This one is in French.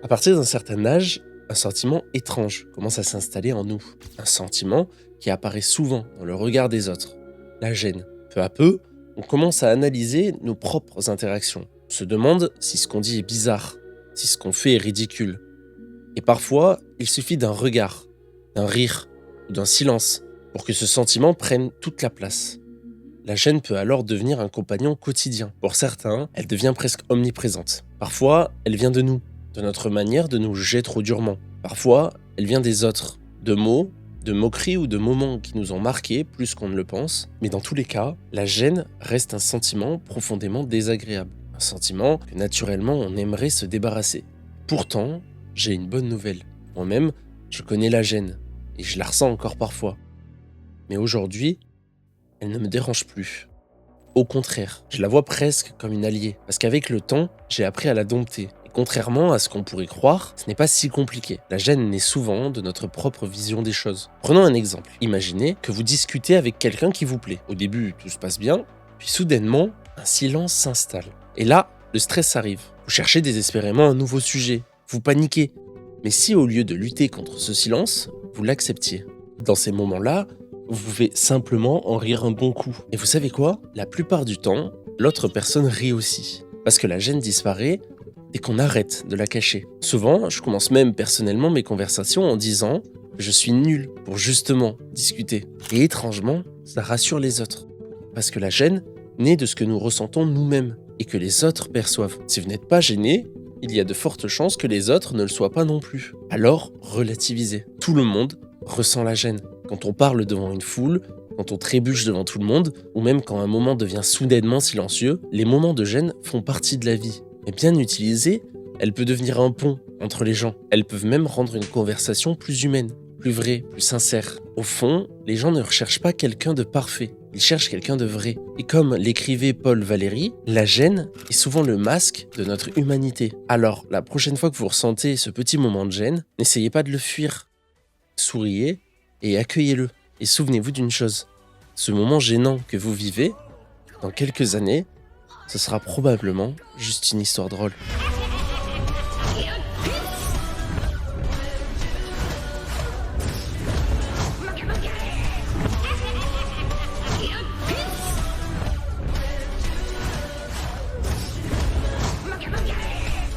À partir d'un certain âge, un sentiment étrange commence à s'installer en nous. Un sentiment qui apparaît souvent dans le regard des autres. La gêne. Peu à peu, on commence à analyser nos propres interactions. On se demande si ce qu'on dit est bizarre, si ce qu'on fait est ridicule. Et parfois, il suffit d'un regard, d'un rire ou d'un silence pour que ce sentiment prenne toute la place. La gêne peut alors devenir un compagnon quotidien. Pour certains, elle devient presque omniprésente. Parfois, elle vient de nous, de notre manière de nous juger trop durement. Parfois, elle vient des autres, de mots, de moqueries ou de moments qui nous ont marqués plus qu'on ne le pense. Mais dans tous les cas, la gêne reste un sentiment profondément désagréable. Un sentiment que naturellement on aimerait se débarrasser. Pourtant, j'ai une bonne nouvelle. Moi-même, je connais la gêne et je la ressens encore parfois. Mais aujourd'hui, elle ne me dérange plus. Au contraire, je la vois presque comme une alliée, parce qu'avec le temps, j'ai appris à la dompter. Et contrairement à ce qu'on pourrait croire, ce n'est pas si compliqué. La gêne naît souvent de notre propre vision des choses. Prenons un exemple. Imaginez que vous discutez avec quelqu'un qui vous plaît. Au début, tout se passe bien, puis soudainement, un silence s'installe. Et là, le stress arrive. Vous cherchez désespérément un nouveau sujet. Vous paniquez. Mais si au lieu de lutter contre ce silence, vous l'acceptiez. Dans ces moments-là, vous pouvez simplement en rire un bon coup. Et vous savez quoi? La plupart du temps, l'autre personne rit aussi. Parce que la gêne disparaît dès qu'on arrête de la cacher. Souvent, je commence même personnellement mes conversations en disant que je suis nul pour justement discuter. Et étrangement, ça rassure les autres. Parce que la gêne naît de ce que nous ressentons nous-mêmes et que les autres perçoivent. Si vous n'êtes pas gêné, il y a de fortes chances que les autres ne le soient pas non plus. Alors, relativisez. Tout le monde ressent la gêne. Quand on parle devant une foule, quand on trébuche devant tout le monde, ou même quand un moment devient soudainement silencieux, les moments de gêne font partie de la vie. Mais bien utilisée, elle peut devenir un pont entre les gens. Elles peuvent même rendre une conversation plus humaine, plus vraie, plus sincère. Au fond, les gens ne recherchent pas quelqu'un de parfait, ils cherchent quelqu'un de vrai. Et comme l'écrivait Paul Valéry, la gêne est souvent le masque de notre humanité. Alors, la prochaine fois que vous ressentez ce petit moment de gêne, n'essayez pas de le fuir. Souriez et accueillez-le. Et souvenez-vous d'une chose, ce moment gênant que vous vivez, dans quelques années, ce sera probablement juste une histoire drôle.